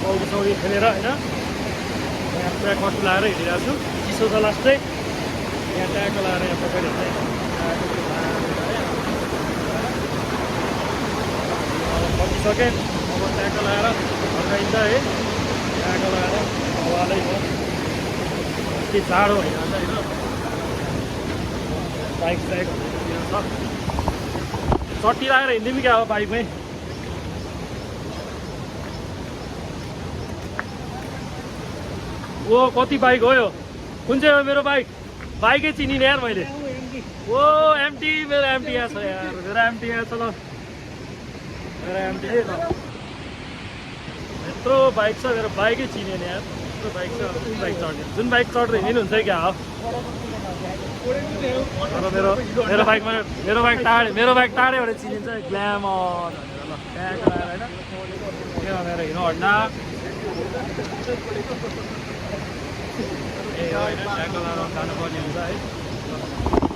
पौडी सौडी खेलेर होइन यहाँ ट्र्याकमा लाएर हिँडिरहेको छु चिसो छ लास्टै यहाँ ट्यागको लाएर यहाँ पछाडि सकिसकेँ अब ट्यागको लाएर फर्काइन्छ है ट्यागको लाएर हावालै हो के जाडो भइहाल्छ होइन बाइक साइक छ चट्टी लगाएर हिँडिदिउँ क्या अब बाइकमै ओ कति बाइक हो यो कुन चाहिँ हो मेरो बाइक बाइकै चिनिने यार मैले ओ एमटी मेरो एमटी यहाँ छ यार मेरो एमटी यहाँ छ ल मेरो एमटी है ल यत्रो बाइक छ मेरो बाइकै चिनेन यार यत्रो बाइक छ कुन बाइक चढ्ने जुन बाइक चढेर हिँड्नुहुन्छ क्या हो तर मेरो बाइक टाढेबाट चिनिन्छ ग्ल्यामर भनेर ल ट्याग लगाएर होइन मेरो हिँड्नु हड्ना ए होइन ट्याग लगाएर जानुपर्ने हुन्छ है